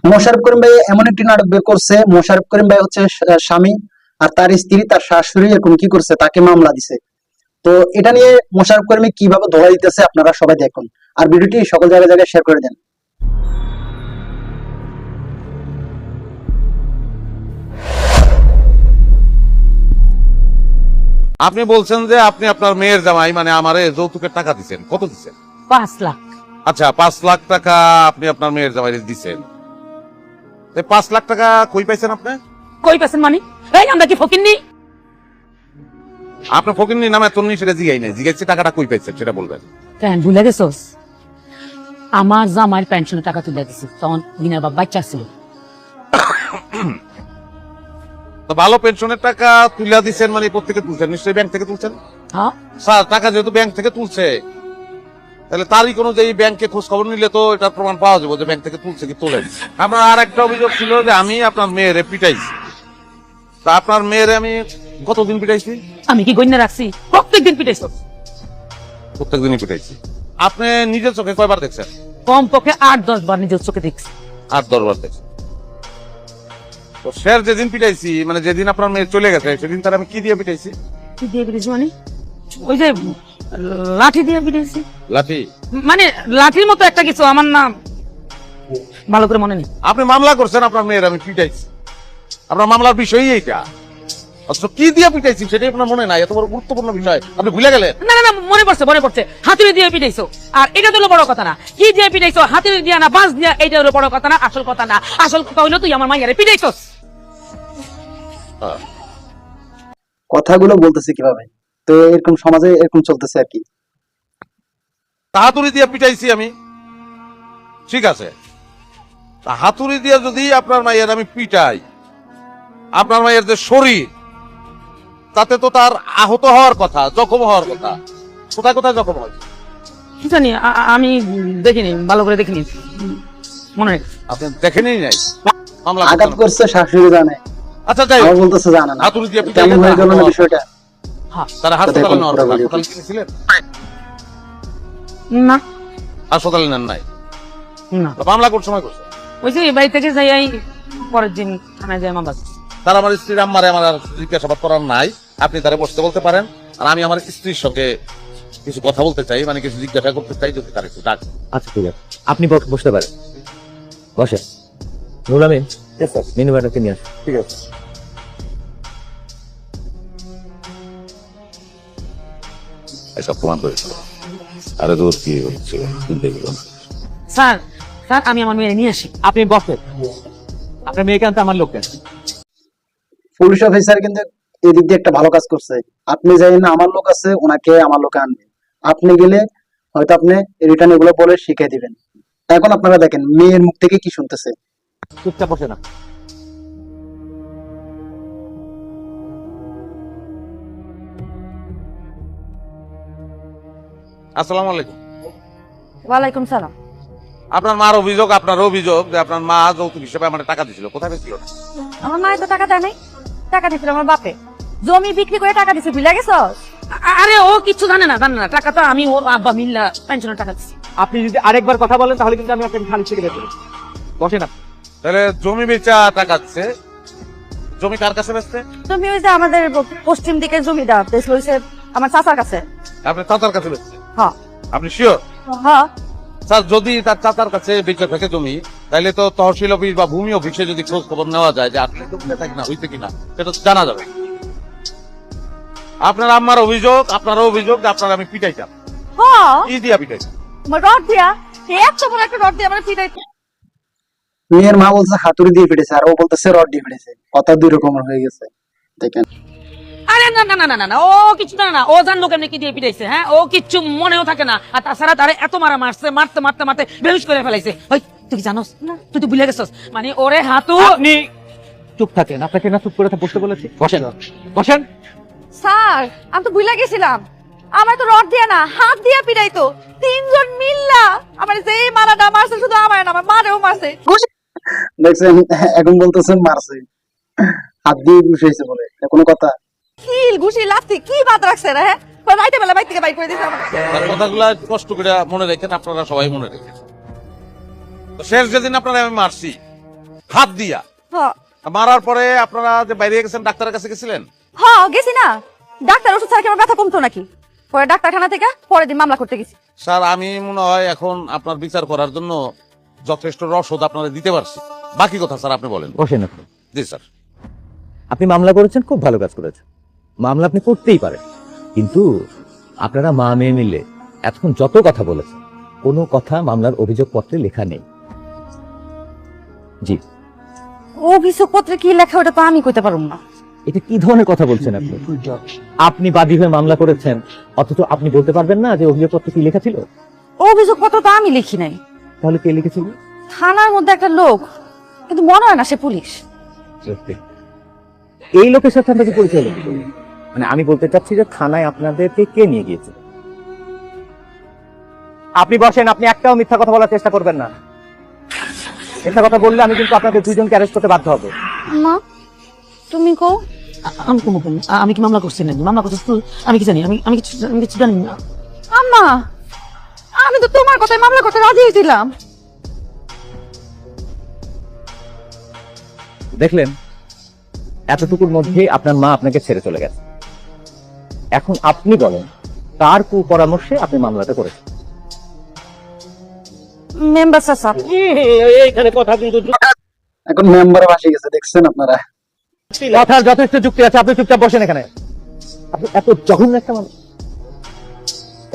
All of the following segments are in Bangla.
মোশাররফ করিম ভাই এমন একটি নাটক বের করছে, মোশাররফ করিম ভাই হচ্ছে স্বামী, আর তার স্ত্রী তার শাশুড়ি এরকম কি করছে, তাকে মামলা দিছে। তো এটা নিয়ে মোশাররফ করিম কিভাবে ধোয়া দিতেছে আপনারা সবাই দেখুন, আর ভিডিওটি সকল জায়গায় জায়গায় শেয়ার করে দেন। আপনি বলছেন যে আপনি আপনার মেয়ের জামাই মানে আমারে যৌতুকের টাকা দিচ্ছেন, কত দিচ্ছেন? 5 লাখ। আচ্ছা, 5 লাখ টাকা আপনি আপনার মেয়ের জামাই দিচ্ছেন। 5 লাখ টাকা কই পাইছেন আপনি? কই পাচ্ছেন মানে? এই আমরা কি ফকির নি? আপনার ফকিন্নি নামে তন্নি সেটা জিগাই নাই, জিগাইছে টাকাটা কই পাইছেন সেটা বলবেন। কেন ভুলে গেছস? আমার জামাইয়ের পেনশনের টাকা তুলে দিছি, তখন দিনের বাপ বাচ্চা ছিল। তো ভালো পেনশনের টাকা তুলে দিচ্ছেন মানে প্রত্যেকে তুলছেন, নিশ্চয়ই ব্যাংক থেকে তুলছেন। হ্যাঁ স্যার, টাকা যেহেতু ব্যাংক থেকে তুলছে, তাহলে তারিখ অনুযায়ী ব্যাংকে খোঁজ খবর নিলে তো এটা প্রমাণ পাওয়া যাবে যে ব্যাংক থেকে তুলছে কি তোলেন। আমার আর একটা অভিযোগ ছিল যে আমি আপনার মেয়েরে পিটাইছি। তা আপনার মেয়েরে আমি কতদিন পিটাইছি? আমি কি গণ্য রাখছি? প্রত্যেকদিন পিটাইছস। প্রত্যেকদিনই পিটাইছি। আপনি নিজের চোখে কয়বার দেখছেন? কম পক্ষে 8-10 বার নিজের চোখে দেখছি। 8-10 বার দেখছেন। তো স্যার যেদিন পিটাইছি মানে যেদিন আপনার মেয়ে চলে গেছে সেদিন তার আমি কি দিয়ে পিটাইছি? কি দিয়ে পিটাইছি মানে? ওই যে লাঠি দিয়ে পিটাইছি। লাঠি? মানে লাঠির মতো একটা কিছু, আমার না ভালো করে মনে নেই। আপনি মামলা করছেন আপনার মেয়ের আমি পিটাইছি, আপনার মামলার বিষয়ই এইটা। অথচ কি দিয়ে পিটাইছি সেটাই আপনার মনে নাই, এত বড় গুরুত্বপূর্ণ বিষয় আপনি ভুলে গেলেন। না না না, মনে পড়ছে মনে পড়ছে, হাতুড়ি দিয়ে পিটাইছো। আর এটা তো হলো বড় কথা না, কি দিয়ে পিটাইছো, হাতুড়ি দিয়া না বাঁশ দিয়া, এইটা হলো বড় কথা না, আসল কথা না। আসল কথা হলো তুই আমার মাইয়ারে পিটাইছস। কথাগুলো বলতেছে কিভাবে, তো এরকম সমাজে এরকম চলতেছে আর কি। হাতুড়ি দিয়ে পিটাইছি আমি, ঠিক আছে। তা হাতুড়ি দিয়ে যদি আপনার মায়ের আমি পিটাই, আপনার মায়ের যে শরীর তাতে তো তার আহত হওয়ার কথা, জখম হওয়ার কথা। কোথায় কোথায় জখম হয় কি জানি, আমি দেখিনি, ভালো করে দেখিনি, মনে নেই। আপনি দেখেনই নাই। মামলা আঘাত করতেন। করছে শাশুড়ি জানে, আচ্ছা যাই আমার হোক, বলতেছে জানে না। হাতুড়ি দিয়ে পিটাই কেমন হয়ে গেল না বিষয়টা? হ্যাঁ। তারা হাসপাতালে দেখুন নেওয়ার পুরো কথা। ভিডিও। হাসপাতালে কিনেছিলেন? না হাসপাতালে নেন নাই? না, তো মামলা কোন সময় করছে? ওই যে বাড়ি থেকে যাই পরের দিন থানায় যাই মামলা। তার আমার স্ত্রীর আম্মারে আমার আর জিজ্ঞাসাবাদ করার নাই, আপনি তারে বসতে বলতে পারেন। আর আমি আমার স্ত্রীর সঙ্গে কিছু কথা বলতে চাই, মানে কিছু জিজ্ঞাসা করতে চাই, যদি তার একটু ডাক। আচ্ছা ঠিক আছে, আপনি বসতে পারেন, বসেন। নুরুল আমিন, মিনু ম্যাডামকে নিয়ে আসুন। ঠিক আছে। এসব প্রমাণ করেছিল। আরে দূর কি হচ্ছে স্যার, স্যার আমি আমার মেয়ে নিয়ে আসি। আপনি বসেন, আপনার মেয়েকে আনতে আমার লোক কেন? পুলিশ অফিসার কিন্তু এদিক দিয়ে একটা ভালো কাজ করছে। আপনি যাই না, আমার লোক আছে, ওনাকে আমার লোকে আনবে। আপনি গেলে হয়তো আপনি রিটার্ন এগুলো বলে শিখিয়ে দিবেন। এখন আপনারা দেখেন মেয়ের মুখ থেকে কি শুনতেছে। চুপচাপ বসে না। আসসালামু আলাইকুম। ওয়ালাইকুম সালাম। আপনার মার অভিযোগ, আপনার অভিযোগ যে আপনার মা যৌতুক হিসেবে আমার টাকা দিছিল, কোথায় পেয়েছিল? আমার মায়ের তো টাকা দেয় নাই, টাকা দিছিল আমার বাপে। জমি বিক্রি করে টাকা দিছে, ভুলে গেছ? আরে ও কিছু জানে না, জানে না। টাকা তো আমি ওর আব্বা মিল্লা পেনশনের টাকা দিচ্ছি। আপনি যদি আরেকবার কথা বলেন তাহলে কিন্তু আমি আপনাকে খালি ছেড়ে দেবো। বসেন আপনি। তাহলে জমি বেচা টাকা দিচ্ছে, জমি কার কাছে বেচছে? তুমি ওই যে আমাদের পশ্চিম দিকে জমিটা বেশ হয়েছে আমার চাচার কাছে। আপনি চাচার কাছে বেচছে? হ্যাঁ আপনি শিওর? হ্যাঁ। স্যার, যদি তার চাচার কাছে বেচে থাকে জমি, তাহলে তো তহসিল অফিস বা ভূমি অফিসে যদি খোঁজ খবর নেওয়া যায় যে আপনি জমিতে থাকে না হইতে কিনা, সেটা জানা যাবে। আপনার আম্মার অভিযোগ, আপনারও অভিযোগ যে আপনার আমি পিটাইতাম। হ্যাঁ, কি দিয়া পিটাইতাম? রড দিয়া, এত বড় একটা রড দিয়ে আমার পিটাইছে। মেয়ের মা বলছে হাতুড়ি দিয়ে পিটেছে, আর ও বলতেছে রড দিয়ে পিটেছে। কথা দুই রকমের হয়ে গেছে, দেখেন। আরে না না না না না না, ও কিছু জানে না। ও জানলো কেমনি কি দিয়ে পিটাইছে? হ্যাঁ, ও কিচ্ছু মনেও থাকে না। আর তাছাড়া তারে এত মারা মারছে, মারতে মারতে মারতে বেহুশ করে ফেলাইছে। ওই তুই কি জানোস না? তুই তো ভুলে গেছস। মানে ওরে হাতু। আপনি চুপ থাকেন, আপনাকে না চুপ করে বসতে বলেছি। বসেন, বসেন। স্যার, আমি তো ভুলে গেছিলাম, আমার তো রড দিয়া না হাত দিয়া পিটাইতো। তিনজন মিল্লা আমার যে মারাটা মারছে, শুধু আমার না আমার মারেও মারছে। দেখছেন, এখন বলতেছেন মারছে, হাত দিয়ে বসেছে বলে। কোনো কথা? কিল ঘুষি লাথি কি বাদ রাখছে রে? হ্যাঁ, রাইতে বেলা বাইক থেকে বাইক করে দিছে আমাকে। তার কথাগুলো কষ্ট করে মনে রেখেন, আপনারা সবাই মনে রেখেন। তো শেষ যেদিন আপনারা আমি মারছি, হাত দিয়া। হ মারার পরে আপনারা যে বাইরে গেছেন, ডাক্তারের কাছে গেছিলেন? হ গেছি না, ডাক্তার ওষুধ ছাড়া কি আমার ব্যথা কমতো নাকি? পরে ডাক্তারখানা থেকে পরের দিন মামলা করতে গেছি। স্যার, আমি মনে হয় এখন আপনার বিচার করার জন্য যথেষ্ট রসদ আপনারা দিতে পারছি। বাকি কথা স্যার আপনি বলেন। বসেন আপনি। জি স্যার। আপনি মামলা করেছেন, খুব ভালো কাজ করেছেন। মামলা আপনি করতেই পারেন, কিন্তু আপনারা মা মেয়ে মিলে এতক্ষণ যত কথা বলেছেন, কোনো কথা মামলার অভিযোগপত্রে লেখা নেই। জি, অভিযোগ পত্রে কি লেখা ওটা তো আমি কইতে পারবো না। এটা কি ধরনের কথা বলছেন আপনি? আপনি বাদী হয়ে মামলা করেছেন, অথচ আপনি বলতে পারবেন না যে অভিযোগপত্রে কি লেখা ছিল? অভিযোগ পত্র তো আমি লিখি নাই, তাহলে কে লিখেছিল? থানার মধ্যে একটা লোক, কিন্তু মনে হয় না সে পুলিশ। সত্যি? এই লোকের সাথে আপনাকে পরিচয় হলো কি করে? মানে আমি বলতে চাচ্ছি যে থানায় আপনাদেরকে কে নিয়ে গিয়েছে? আপনি বসেন, আপনি একটাও মিথ্যা কথা বলার চেষ্টা করবেন না। মিথ্যা কথা বললে আমি কিন্তু আপনাদের দুইজনকে অ্যারেস্ট করতে বাধ্য হবো। মা তুমি কো? আমি কোনো আমি কি মামলা করছি নাকি? মামলা করছিস তুই? আমি কি জানি? আমি কিছু জানি না। আম্মা, আমি তো তোমার কথায় মামলা করতে রাজি হয়েছিলাম। দেখলেন, এতটুকুর মধ্যে আপনার মা আপনাকে ছেড়ে চলে গেছে। এখন আপনি বলেন, তার কুপরামর্শে আপনি মামলাটা করেছেন। মেম্বার সাহেব, এইখানে কথা কিন্তু এখন মেম্বার ভাসে গেছে, দেখছেন আপনারা? কথার যথেষ্ট যুক্তি আছে, আপনি চুপচাপ বসেন এখানে। আপনি এত জঘন্য একটা মানুষ।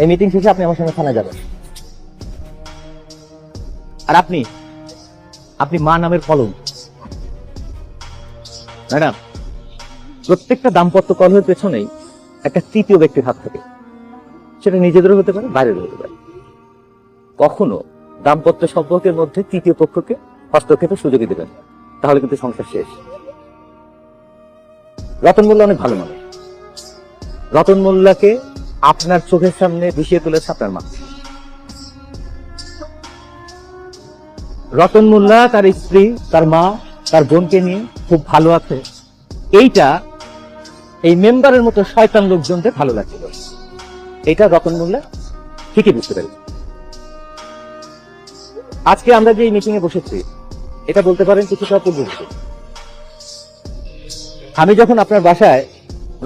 এই মিটিং শেষে আপনি আমার সঙ্গে থানায় যাবেন। আর আপনি মা নামের কলম। ম্যাডাম, প্রত্যেকটা দাম্পত্য কলহের পেছনেই একটা তৃতীয় ব্যক্তির হাত থাকে। সেটা নিজেদেরও হতে পারে, বাইরেরও হতে পারে। কখনো দাম্পত্য সম্পর্কের মধ্যে তৃতীয় পক্ষকে হস্তক্ষেপের সুযোগই দেবেন, তাহলে কিন্তু সংসার শেষ। রতন মোল্লা অনেক ভালো মানুষ। রতন মোল্লাকে আপনার চোখের সামনে বিষিয়ে তুলেছে আপনার মা। রতন মোল্লা তার স্ত্রী, তার মা, তার বোনকে নিয়ে খুব ভালো আছে। এইটা এই মেম্বারের মতো শয়তান লোকজনদের ভালো লাগছিল। এটা রতন মোল্লা ঠিকই বুঝতে পেরেছে। আজকে আমরা যে মিটিং এ বসেছি, এটা বলতে পারেন কিছুটা পূর্ববর্তী। আমি যখন আপনার বাসায়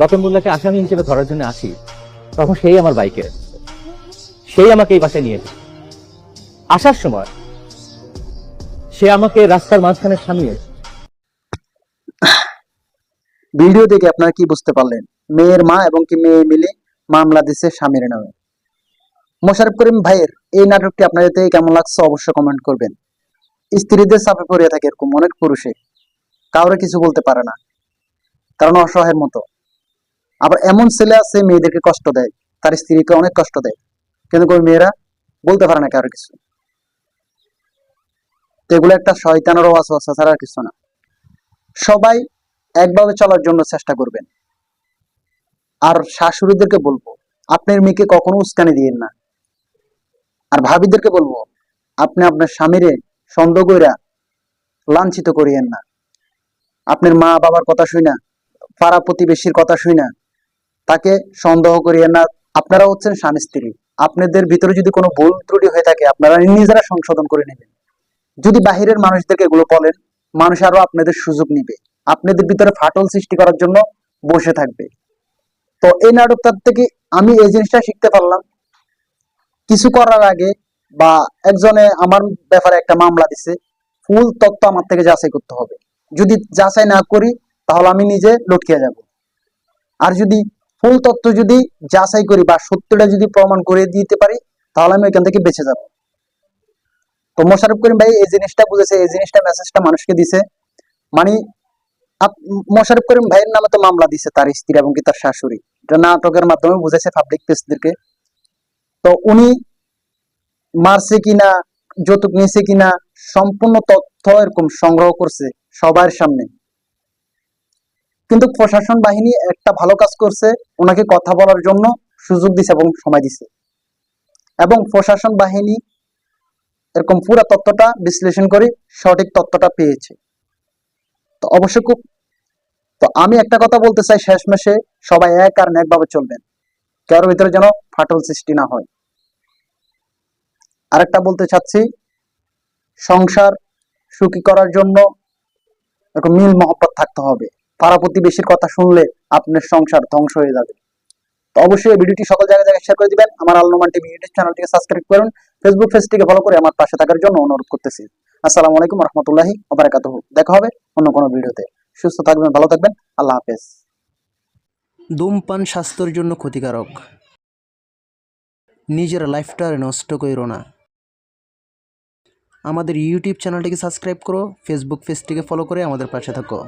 রতন মোল্লাকে আসামি হিসেবে ধরার জন্য আসি, তখন সেই আমার বাইকে, সেই আমাকে এই বাসায় নিয়ে এসেছে। আসার সময় সে আমাকে রাস্তার মাঝখানে থামিয়ে। ভিডিও দেখে আপনারা কি বুঝতে পারলেন? মেয়ের মা এবং কি মেয়ে মিলে মামলা দিছে স্বামীর নামে। মোশাররফ করিম ভাইয়ের এই নাটকটি আপনাদের থেকে কেমন লাগছে অবশ্যই কমেন্ট করবেন। স্ত্রীদের চাপে পড়ে থাকে এরকম অনেক পুরুষে, কাউরে কিছু বলতে পারে না, কারণ অসহায়ের মতো। আবার এমন ছেলে আছে মেয়েদেরকে কষ্ট দেয়, তার স্ত্রীকে অনেক কষ্ট দেয়, কিন্তু ওই মেয়েরা বলতে পারে না কারো কিছু। তো এগুলো একটা শয়তানের ওয়াসওয়াসা ছাড়া আর কিছু না। সবাই একভাবে চলার জন্য চেষ্টা করবেন। আর শাশুড়িদেরকে বলবো, আপনার মেয়েকে কখনো উস্কানি দিয়েন না। আর ভাবিদেরকে বলবো, আপনি আপনার স্বামীরে সন্দেহ কইরা লাঞ্ছিত করিয়েন না। আপনার মা বাবার কথা শুই না, পাড়া প্রতিবেশীর কথা শুই না তাকে সন্দেহ করিয়েন না। আপনারা হচ্ছেন স্বামী স্ত্রী, আপনাদের ভিতরে যদি কোনো ভুল ত্রুটি হয়ে থাকে আপনারা নিজেরা সংশোধন করে নেবেন। যদি বাহিরের মানুষদেরকে এগুলো বলেন, মানুষ আরো আপনাদের সুযোগ নিবে, আপনাদের ভিতরে ফাটল সৃষ্টি করার জন্য বসে থাকবে। তো এই নাটকটার থেকে আমি এই জিনিসটা শিখতে পারলাম, কিছু করার আগে বা একজনে আমার ব্যাপারে একটা মামলা দিছে, ফুল তথ্য আমার থেকে যাচাই করতে হবে। যদি যাচাই না করি তাহলে আমি নিজে লটকে যাব। আর যদি ফুল তথ্য যদি যাচাই করি বা সত্যটা যদি প্রমাণ করে দিতে পারি, তাহলে আমি এখান থেকে বেঁচে যাব। তো মোশাররফ করিম ভাই এই জিনিসটা বুঝেছে, এই জিনিসটা মেসেজটা মানুষকে দিছে। মানে মোশাররফ করিম ভাইয়ের নামে তো মামলা দিছে তার স্ত্রী এবং কি তার শাশুড়ি, এটা নাটকের মাধ্যমে বুঝেছে পাবলিক প্লেসদেরকে। তো উনি মারছে কিনা, যৌতুক নিয়েছে কিনা, সম্পূর্ণ তথ্য এরকম সংগ্রহ করছে সবার সামনে। কিন্তু প্রশাসন বাহিনী একটা ভালো কাজ করছে, ওনাকে কথা বলার জন্য সুযোগ দিছে এবং সময় দিছে, এবং প্রশাসন বাহিনী এরকম পুরো তথ্যটা বিশ্লেষণ করে সঠিক তথ্যটা পেয়েছে। তো অবশ্যই তো আমি একটা কথা বলতে চাই, শেষ মাসে সবাই এক আর একভাবে চলবেন, কারোর ভিতরে যেন ফাটল সৃষ্টি না হয়। আরেকটা বলতে চাচ্ছি, সংসার সুখী করার জন্য এরকম মিল মহব্বত থাকতে হবে। পাড়া প্রতিবেশীর কথা শুনলে আপনার সংসার ধ্বংস হয়ে যাবে। তো অবশ্যই এই ভিডিওটি সকল জায়গায় জায়গায় শেয়ার করে দিবেন। আমার আল নোমান টিভি ইউটিউব চ্যানেলটিকে সাবস্ক্রাইব করুন, ফেসবুক পেজটিকে ফলো করে আমার পাশে থাকার জন্য অনুরোধ করতেছি। আসসালামু আলাইকুম রহমতুল্লাহি ওয়া বারাকাতুহু। দেখা হবে অন্য কোনো ভিডিওতে। সুস্থ থাকবেন, ভালো থাকবেন, আল্লাহ হাফেজ। ধূমপান স্বাস্থ্যের জন্য ক্ষতিকারক। নিজের লাইফটা নষ্ট কইরো না। আমাদের ইউটিউব চ্যানেলটিকে সাবস্ক্রাইব করো, ফেসবুক পেজটিকে ফলো করে আমাদের পাশে থাকো।